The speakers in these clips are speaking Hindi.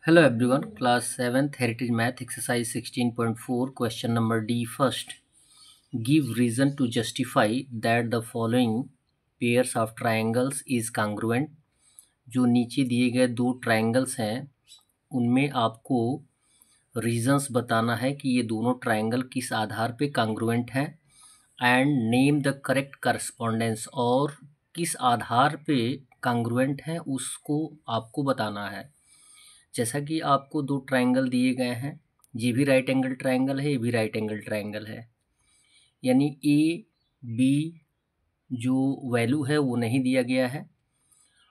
Hello everyone, class 7th Heritage Math exercise 16.4 question number D first. Give reason to justify that the following pairs of triangles is congruent. जो नीचे दिए गए दो ट्रायंगल्स हैं उनमें आपको रीजंस बताना है कि ये दोनों ट्रायंगल किस आधार पे कॉन्ग्रुएंट हैं and name the correct correspondence और किस आधार पे कॉन्ग्रुएंट हैं उसको आपको बताना है। जैसा कि आपको दो ट्रायंगल दिए गए हैं, ये भी राइट एंगल ट्रायंगल है, ये भी राइट एंगल ट्रायंगल है, यानी ए बी जो वैल्यू है वो नहीं दिया गया है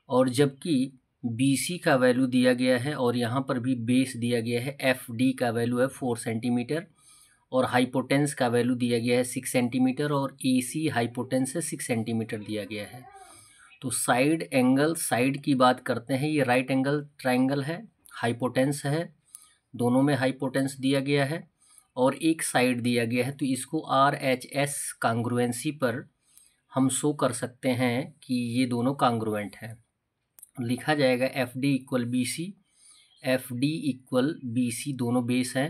और जबकि बी सी का वैल्यू दिया गया है और यहाँ पर भी बेस दिया गया है, एफ डी का वैल्यू है 4 सेंटीमीटर और हाइपोटेंस का वैल्यू दिया गया है 6 सेंटीमीटर और ए सी हाइपोटेंस है 6 सेंटीमीटर दिया गया है। तो साइड एंगल, साइड की बात करते हैं, ये राइट एंगल ट्रायंगल है, हाइपोटेंस है, दोनों में हाइपोटेंस दिया गया है और एक साइड दिया गया है, तो इसको आर एच एस कॉन्ग्रुएंसी पर हम शो कर सकते हैं कि ये दोनों कॉन्ग्रुएंट हैं। लिखा जाएगा F D equal B C, F D equal B C दोनों बेस हैं,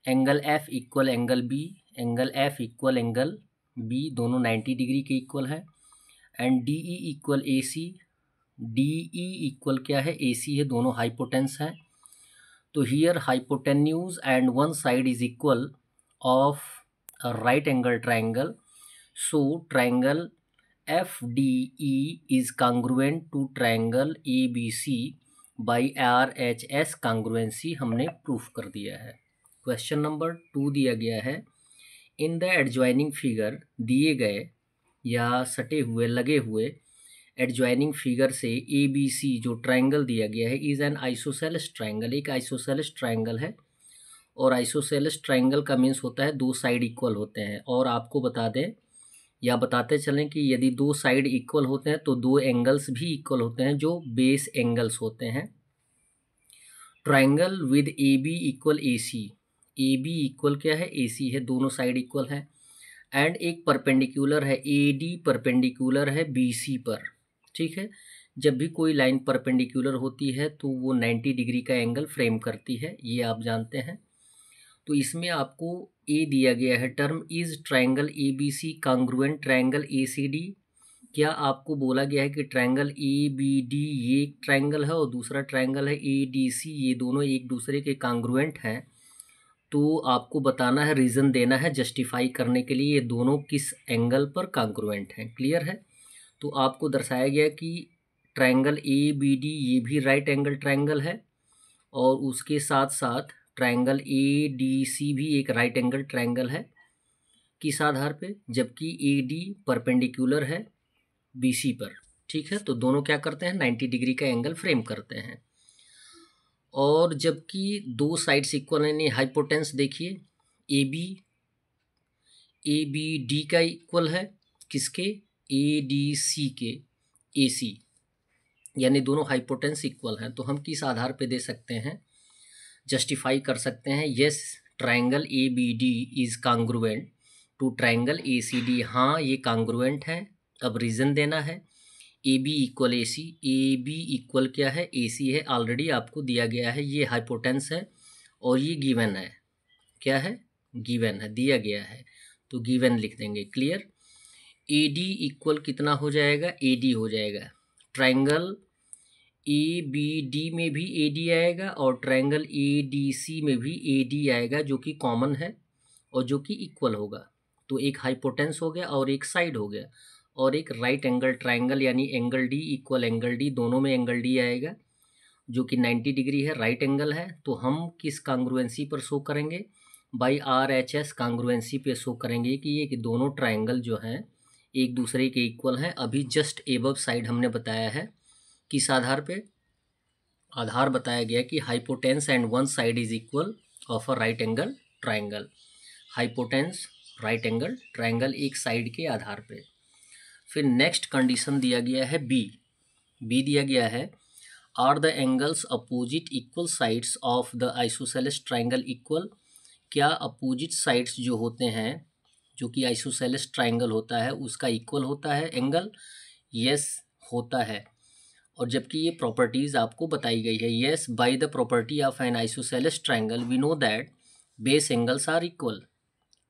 angle F equal angle B, angle F equal angle B दोनों 90 डिग्री के इक्वल है and D E equal A C, D E equal क्या है, ए सी है, दोनों हाइपोटेंस हैं। तो here hypotenuse and one side is equal of a right angle triangle, so triangle F D E is congruent to triangle A B C by R H S congruency हमने प्रूफ कर दिया है। क्वेश्चन नंबर 2 दिया गया है, इन द एडजॉइनिंग फिगर दिए गए या सटे हुए लगे हुए एडजॉइनिंग फिगर से ए बी सी जो ट्रायंगल दिया गया है इज एन आइसोसेलेस ट्रायंगल, एक आइसोसेलेस ट्रायंगल है और आइसोसेलेस ट्रायंगल का मीन्स होता है दो साइड इक्वल होते हैं। और आपको बता दें या बताते चलें कि यदि दो साइड इक्वल होते हैं तो दो एंगल्स भी इक्वल होते हैं जो बेस एंगल्स होते हैं। Triangle with A B equal A C, A B equal क्या है, ए सी है, दोनों साइड इक्वल है एंड एक परपेंडिकुलर है, ए डी परपेंडिकुलर है बी सी पर। ठीक है, जब भी कोई लाइन परपेंडिकुलर होती है तो वो 90 डिग्री का एंगल फ्रेम करती है, ये आप जानते हैं। तो इसमें आपको ए दिया गया है, term is triangle A B C congruent triangle A C D. क्या आपको बोला गया है कि ट्रायंगल ए बी डी ये एक ट्रायंगल है और दूसरा ट्रायंगल है ए डी सी, ये दोनों एक दूसरे के कॉन्ग्रुएंट हैं। तो आपको बताना है, रीज़न देना है जस्टिफाई करने के लिए ये दोनों किस एंगल पर कॉन्ग्रुएंट हैं। क्लियर है? तो आपको दर्शाया गया कि ट्रायंगल ए बी डी ये भी राइट एंगल ट्रायंगल है और उसके साथ साथ ट्रायंगल ए डी सी भी एक राइट एंगल ट्रायंगल है। किस आधार पे? जबकि ए डी परपेंडिकुलर है बी सी पर। ठीक है, तो दोनों क्या करते हैं, 90 डिग्री का एंगल फ्रेम करते हैं। और जबकि दो साइड्स इक्वल यानी हाइपोटेंस देखिए ए बी डी का इक्वल है किसके, ए डी सी के, ए सी, यानी दोनों हाइपोटेंस इक्वल हैं। तो हम किस आधार पे दे सकते हैं, जस्टिफाई कर सकते हैं, yes triangle A B D is congruent to triangle A C D. हाँ ये कॉन्ग्रुएंट है। अब रीज़न देना है, A B equal A C, A B equal क्या है, ए सी है, ऑलरेडी आपको दिया गया है, ये हाइपोटेंस है और ये गिवन है, क्या है, गिवन है, दिया गया है, तो गिवन लिख देंगे। क्लियर? ए डी इक्वल कितना हो जाएगा, ए डी हो जाएगा। ट्रायंगल ए बी डी में भी ए डी आएगा और ट्रायंगल ए डी सी में भी ए डी आएगा जो कि कॉमन है और जो कि इक्वल होगा। तो एक हाइपोटेंस हो गया और एक साइड हो गया और एक राइट एंगल ट्रायंगल यानी angle D equal angle D, दोनों में एंगल डी आएगा जो कि 90 डिग्री है, राइट एंगल है। तो हम किस कॉन्ग्रुएंसी पर शो करेंगे, by R H S congruency पे शो करेंगे कि ये कि दोनों ट्रायंगल जो हैं एक दूसरे के इक्वल हैं। अभी जस्ट एबव साइड हमने बताया है, किस आधार पे, आधार बताया गया कि hypotenuse and one side is equal of a right angle triangle, hypotenuse right angle triangle एक साइड के आधार पे। फिर नेक्स्ट कंडीशन दिया गया है बी, बी दिया गया है, are the angles opposite equal sides of the isosceles triangle equal. क्या अपोजिट साइड्स जो होते हैं जो कि आइसोसेलेस ट्रायंगल होता है उसका इक्वल होता है एंगल? यस होता है। और जबकि ये प्रॉपर्टीज़ आपको बताई गई है। Yes, by the property of an isosceles triangle we know that base angles are equal,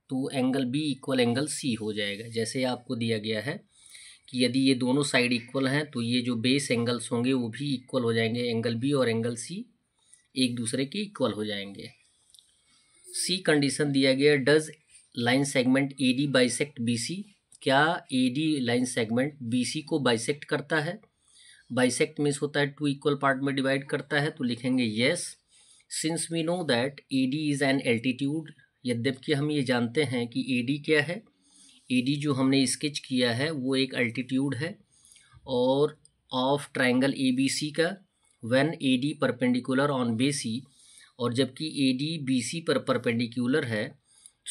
तो angle B equal angle C हो जाएगा। जैसे आपको दिया गया है कि यदि ये दोनों साइड इक्वल हैं तो ये जो बेस एंगल्स होंगे वो भी इक्वल हो जाएंगे, एंगल बी और एंगल सी एक दूसरे के इक्वल हो जाएंगे। सी कंडीशन दिया गया, does line segment A D bisect B C, क्या A D line segment B C को बाइसेक्ट करता है? बाइसेक्ट मीन्स होता है टू इक्वल पार्ट में डिवाइड करता है, तो लिखेंगे yes. Since we know that A D is an altitude, यद्यपि हम ये जानते हैं कि ए डी क्या है, ए डी जो हमने स्केच किया है वो एक अल्टीट्यूड है और of triangle A B C का, when A D perpendicular on B C, और जबकि ए डी बी सी पर परपेंडिकुलर है,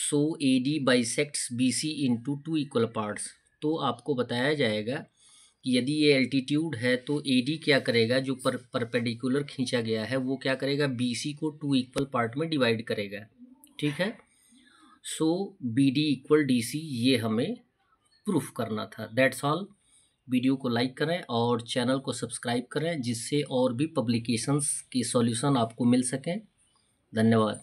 so A D bisects B C into two equal parts. तो आपको बताया जाएगा कि यदि ये एल्टीट्यूड है तो ए डी क्या करेगा, जो परपेंडिकुलर खींचा गया है वो क्या करेगा, बी सी को टू इक्वल पार्ट में डिवाइड करेगा। ठीक है, so B D equal D C, ये हमें प्रूफ करना था। That's all. वीडियो को लाइक करें और चैनल को सब्सक्राइब करें जिससे और भी पब्लिकेशंस के सॉल्यूशन आपको मिल सकें। धन्यवाद।